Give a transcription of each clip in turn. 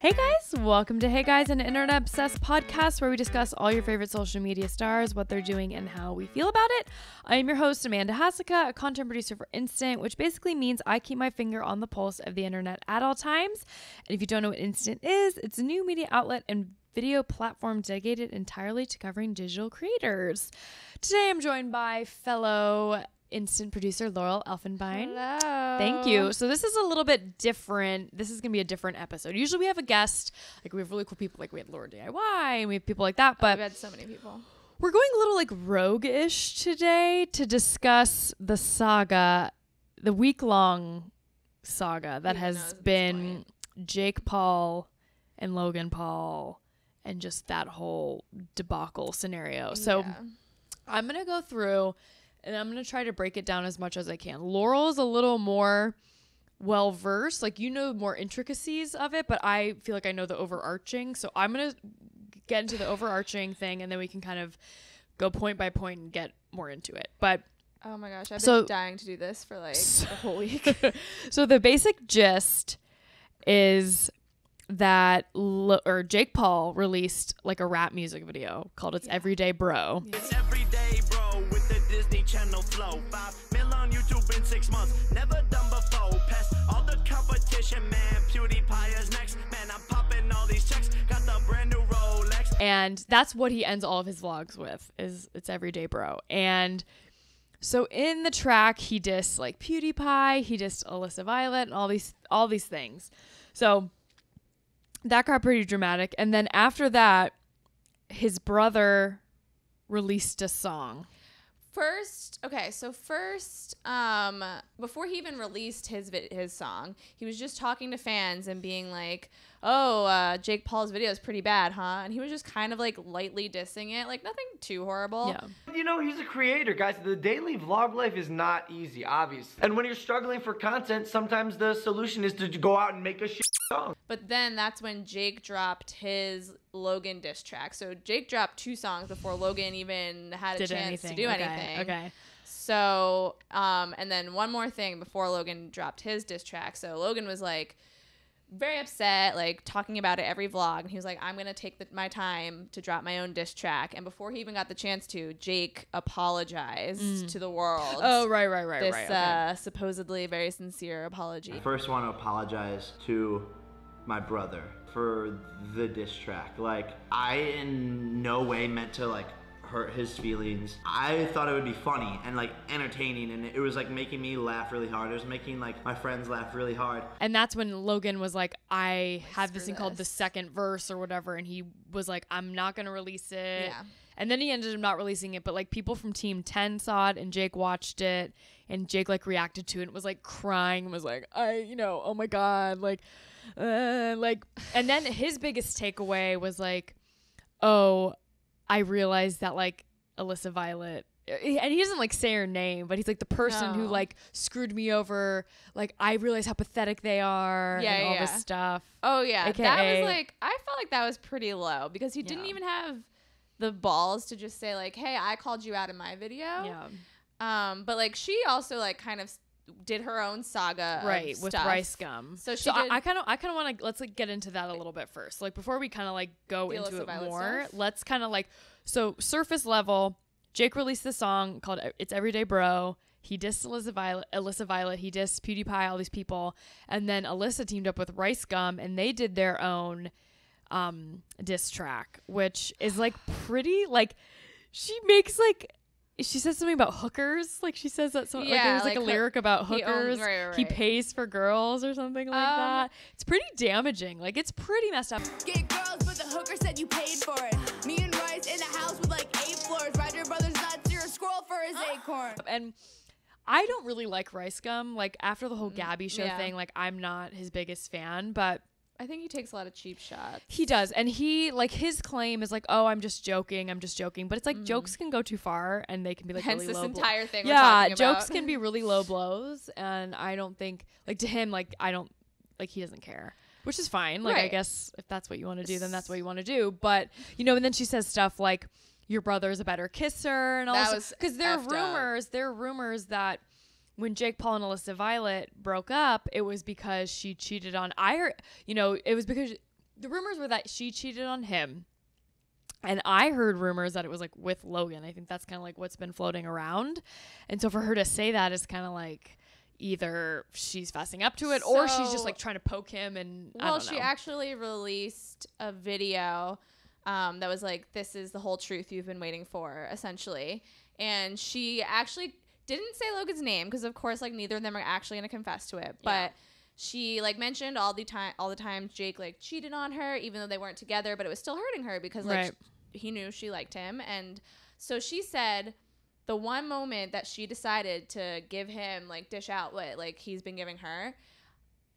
Hey guys, welcome to Hey Guys, an internet obsessed podcast where we discuss all your favorite social media stars, what they're doing, and how we feel about it. I am your host, Amanda Hasika, a content producer for Instant, which basically means I keep my finger on the pulse of the internet at all times. And if you don't know what Instant is, it's a new media outlet and video platform dedicated entirely to covering digital creators. Today I'm joined by fellow Instant producer Laurel Elfenbein. Hello. Thank you. So this is a little bit different. This is going to be a different episode. Usually we have a guest, like we have really cool people, like we had Laura DIY and we have people like that, but we've had so many people. We're going a little like rogue-ish today to discuss the saga, the week-long saga that has been Jake Paul and Logan Paul and just that whole debacle scenario. So I'm going to go through and I'm going to try to break it down as much as I can. Laurel is a little more well-versed. Like, you know more intricacies of it, but I feel like I know the overarching. So I'm going to get into the overarching thing, and then we can kind of go point by point and get more into it. But oh my gosh, I've been dying to do this for like a whole week. So the basic gist is that Jake Paul released like a rap music video called It's Everyday Bro. It's Everyday Bro with the Disney Channel flow. 5 mil on YouTube in 6 months. Never done before. Past all the competition, man. PewDiePie is next. Man, I'm popping all these checks. Got the brand new Rolex. And that's what he ends all of his vlogs with, is It's Everyday Bro. And so in the track, he dissed like PewDiePie, he dissed Elissa Violet, and all these things. So that got pretty dramatic. And then after that, his brother released a song. First, before he even released his song, he was just talking to fans and being like, Jake Paul's video is pretty bad, huh? And he was just kind of like lightly dissing it, like nothing too horrible. Yeah. You know, he's a creator, guys. The daily vlog life is not easy, obviously. And when you're struggling for content, sometimes the solution is to go out and make a shit song. But then that's when Jake dropped his Logan diss track. So Jake dropped 2 songs before Logan even had a chance to do anything. Okay. So, and then one more thing before Logan dropped his diss track. So Logan was like very upset, like talking about it every vlog. And he was like, I'm going to take my time to drop my own diss track. And before he even got the chance to, Jake apologized to the world. Oh, right. This supposedly very sincere apology. I first want to apologize to my brother for the diss track. Like, I in no way meant to like hurt his feelings. I thought it would be funny and like entertaining, and it was like making me laugh really hard. It was making like my friends laugh really hard. And that's when Logan was like, I have this thing called the second verse or whatever, and he was like, I'm not gonna release it. Yeah. And then he ended up not releasing it, but like people from Team 10 saw it and Jake watched it, and Jake like reacted to it and was like crying and was like, oh my God, and then his biggest takeaway was like, I realized that like Elissa Violet, and he doesn't like say her name, but he's like the person who like screwed me over. Like, I realize how pathetic they are and all this stuff. Oh yeah. AKA, that was like, I felt like that was pretty low because he didn't even have the balls to just say like, hey, I called you out in my video. Yeah. But like she also like kind of did her own saga of with stuff. Rice Gum. So I kind of want to let's like get into that a little bit first. Like before we kind of like go into Elissa it Violet more, stuff? let's kind of like, so surface level, Jake released this song called It's Everyday Bro. He dissed Elissa Violet. He dissed PewDiePie, all these people. And then Elissa teamed up with Rice Gum and they did their own diss track, which is like pretty, like she makes like, she says something about hookers. Like she says that like there's like a lyric about hookers. He pays for girls or something like that. It's pretty damaging. Like it's pretty messed up. Get girls, but the hooker said you paid for it. Me and Rice in a house with like 8 floors. Ride your brother's nuts, you're a squirrel for his acorn. And I don't really like Rice Gum. Like after the whole Gabby show thing, like I'm not his biggest fan, but I think he takes a lot of cheap shots. He does. And he, like, his claim is like, oh, I'm just joking. But it's like jokes can go too far and they can be like hence really this low entire thing yeah, we're talking about. Jokes can be really low blows. And I don't think, like, to him, like, I don't, like, he doesn't care. Which is fine. Like, I guess if that's what you want to do, then that's what you want to do. But, you know, and then she says stuff like, your brother's a better kisser and all this. Because there are rumors that when Jake Paul and Elissa Violet broke up, it was because she cheated on, it was because the rumors were that she cheated on him. And I heard rumors that it was like with Logan. I think that's kind of like what's been floating around. And so for her to say that is kind of like either she's fessing up to it or she's just like trying to poke him. And I don't know. She actually released a video that was like, this is the whole truth you've been waiting for, essentially. And she actually didn't say Logan's name because, of course, like neither of them are actually going to confess to it. But she like mentioned all the time Jake like cheated on her, even though they weren't together. But it was still hurting her because like he knew she liked him. And so she said the one moment that she decided to give him like dish out what like he's been giving her,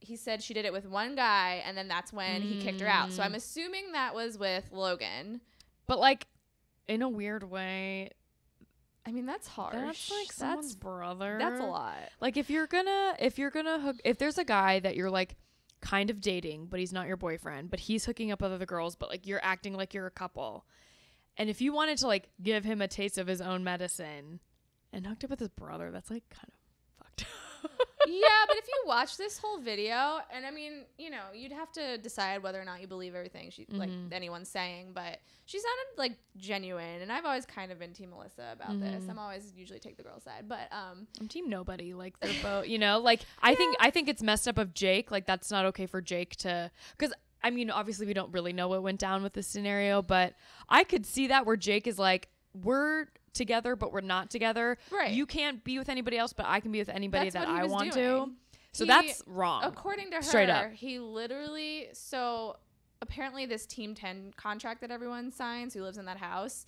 he said she did it with one guy, and then that's when he kicked her out. So I'm assuming that was with Logan. But like in a weird way, I mean, that's harsh. That's like someone's brother. That's a lot. Like if you're gonna hook, if there's a guy that you're like kind of dating, but he's not your boyfriend, but he's hooking up with other girls, but like you're acting like you're a couple. And if you wanted to like give him a taste of his own medicine and hooked up with his brother, that's like kind of fucked up. Yeah, but if you watch this whole video, and I mean, you know, you'd have to decide whether or not you believe everything like anyone's saying, but she sounded like genuine, and I've always kind of been Team Elissa about this. I'm always usually take the girl's side, but I'm Team nobody. Like they're both, you know, like I think it's messed up of Jake. Like that's not okay for Jake to, because I mean, obviously we don't really know what went down with this scenario, but I could see that where Jake is like, we're together, but we're not together. Right. You can't be with anybody else, but I can be with anybody that I want to. So that's wrong. According to her, straight up. He literally, so apparently this Team 10 contract that everyone signs who lives in that house,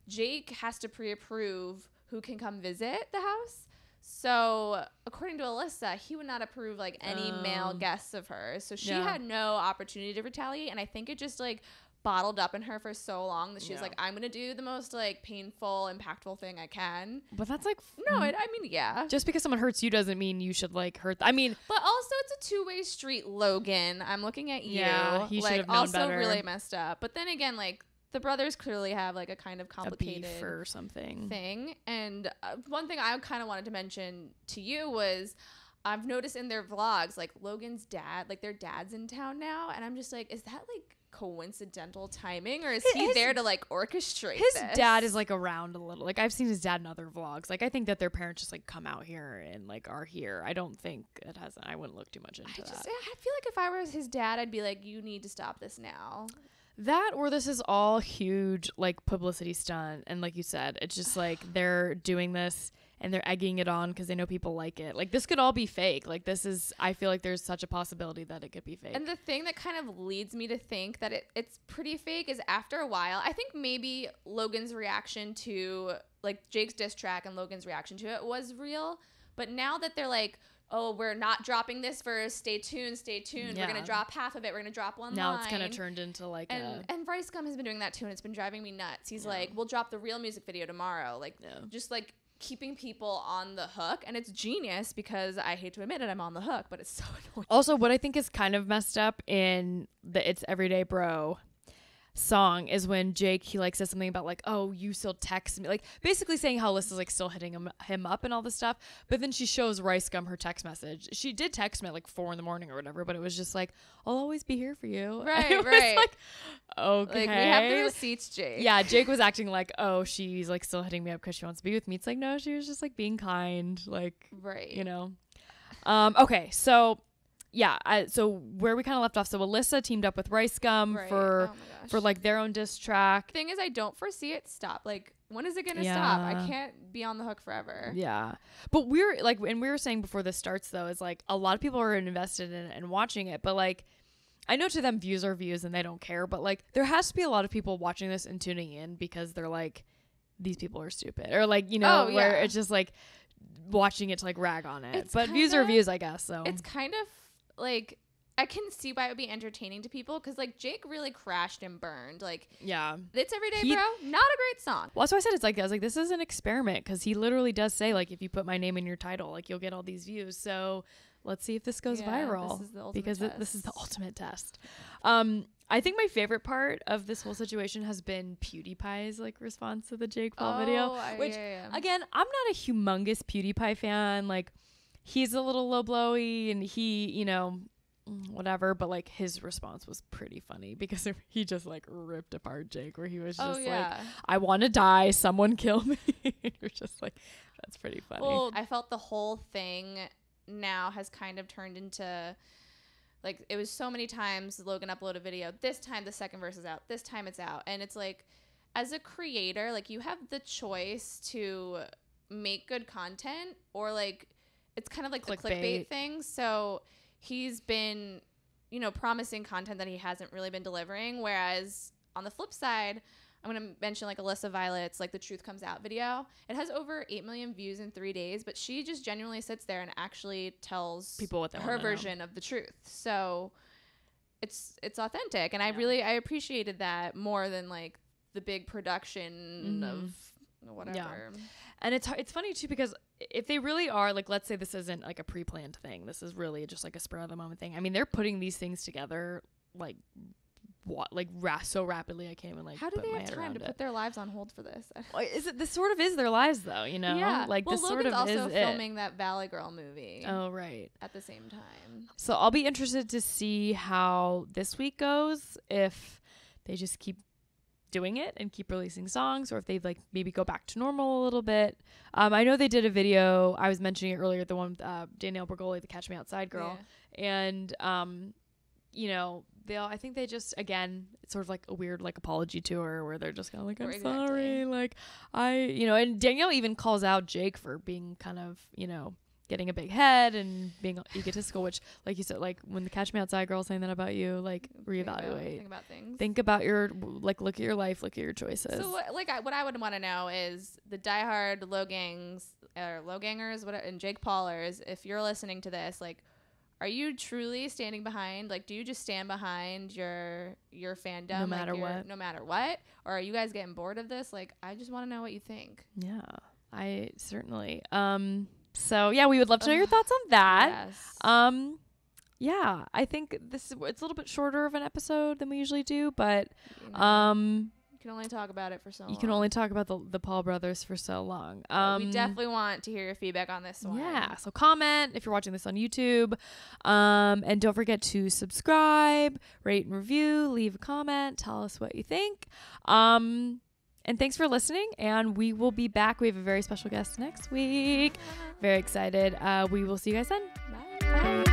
Jake has to pre-approve who can come visit the house. So according to Elissa, he would not approve like any male guests of hers. So she had no opportunity to retaliate. And I think it just like bottled up in her for so long that she was like, I'm going to do the most like painful, impactful thing I can. But that's like, I mean, yeah. Just because someone hurts you doesn't mean you should like hurt. I mean, but also it's a two-way street, Logan. I'm looking at you. Yeah, he should like, have known also better. really messed up. But then again, like, the brothers clearly have like a kind of complicated beef or something thing. And one thing I kind of wanted to mention to you was I've noticed in their vlogs, like Logan's dad, like their dad's in town now. And I'm just like, is that like coincidental timing, or is he there to like orchestrate his this? Dad is like around a little. Like I've seen his dad in other vlogs. Like I think that their parents just like come out here and like are here. I don't think it hasn't. I wouldn't look too much into that. I feel like if I were his dad, I'd be like, you need to stop this now. That, or this is all huge like publicity stunt, and like you said, it's just like they're doing this and they're egging it on because they know people like it. Like this could all be fake. Like this is, I feel like there's such a possibility that it could be fake. And the thing that kind of leads me to think that it's pretty fake is after a while, I think maybe Logan's reaction to like Jake's diss track and Logan's reaction to it was real. But now that they're like, oh, we're not dropping this verse, stay tuned. Yeah. We're going to drop half of it. We're going to drop one line. Now it's kind of turned into like and Bryce Gum has been doing that too, and it's been driving me nuts. He's like, we'll drop the real music video tomorrow. Like, just like keeping people on the hook. And it's genius because I hate to admit it, I'm on the hook, but it's so annoying. Also, what I think is kind of messed up in the It's Everyday Bro song is when Jake, he like says something about like, oh, you still text me, like basically saying how Alyssa's like still hitting him up and all this stuff. But then she shows Rice Gum her text message. She did text me at like 4 a.m. or whatever, but it was just like, I'll always be here for you. Right. Like, okay, like we have the receipts, Jake. Yeah, Jake was acting like, oh, she's like still hitting me up because she wants to be with me. It's like, no, she was just like being kind, like, right, you know. Okay, so yeah, so where we kind of left off, so Elissa teamed up with Rice Gum for like their own diss track. Thing is, I don't foresee it stop. Like, when is it gonna stop? I can't be on the hook forever. Yeah, but we're like, and we were saying before this starts though, is like a lot of people are invested in it and watching it, but like, I know to them views are views and they don't care, but like there has to be a lot of people watching this and tuning in because they're like, these people are stupid, or like, you know, where it's just like watching it to like rag on it. But views are views, I guess. So it's kind of like, I can see why it would be entertaining to people because like Jake really crashed and burned. Like, It's Everyday Bro, not a great song. Well, that's why I said it's like, I was like, this is an experiment because he literally does say like, if you put my name in your title, like you'll get all these views. So let's see if this goes viral, this is the ultimate because test. This is the ultimate test. I think my favorite part of this whole situation has been PewDiePie's like response to the Jake Paul video, which again, I'm not a humongous PewDiePie fan. Like, he's a little low blowy and he, you know, whatever, but like his response was pretty funny because he just like ripped apart Jake, where he was just like, I want to die, someone kill me. You're just like, that's pretty funny. Well, I felt the whole thing now has kind of turned into like, it was so many times Logan uploaded a video, this time the second verse is out, this time it's out, and it's like, as a creator, like you have the choice to make good content, or like it's kind of like the clickbait thing. So he's been, you know, promising content that he hasn't really been delivering. Whereas on the flip side, I'm going to mention like Elissa Violet's like The Truth Comes Out video. It has over 8 million views in 3 days, but she just genuinely sits there and actually tells people what they her version of the truth. So it's authentic. And I appreciated that more than like the big production of whatever. Yeah. And it's funny too, because if they really are like, let's say this isn't like a pre-planned thing, this is really just like a spur of the moment thing. I mean, they're putting these things together like so rapidly. I can't even like. How do they have time to put their lives on hold for this? This sort of is their lives though, you know? Yeah. Like well, this Logan's sort of also is filming that Valley Girl movie. Oh right. At the same time. So I'll be interested to see how this week goes, if they just keep doing it and keep releasing songs, or if they like maybe go back to normal a little bit. I know they did a video, I was mentioning it earlier, the one with Danielle Bergoli, the Catch Me Outside girl, and you know, I think they just, again, it's sort of like a weird like apology tour where they're just kind of like, I'm sorry, like and Danielle even calls out Jake for being kind of, you know, getting a big head and being egotistical, which, like you said, like when the Catch Me Outside girl saying that about you, like reevaluate. Think about things. Think about your, like, look at your life, look at your choices. So, what I would want to know is the diehard Logangers, whatever, and Jake Paulers, if you're listening to this, like, are you truly standing behind, like, do you just stand behind your fandom? No matter what? No matter what? Or are you guys getting bored of this? Like, I just want to know what you think. Yeah, I certainly. So yeah, we would love to know your thoughts on that. Yes. Yeah, I think it's a little bit shorter of an episode than we usually do, but you can only talk about it for so long. You can only talk about the Paul brothers for so long. We definitely want to hear your feedback on this one. Yeah, so comment if you're watching this on YouTube, and don't forget to subscribe, rate and review, leave a comment, tell us what you think. And thanks for listening, and we will be back. We have a very special guest next week. Very excited. We will see you guys then. Bye. Bye.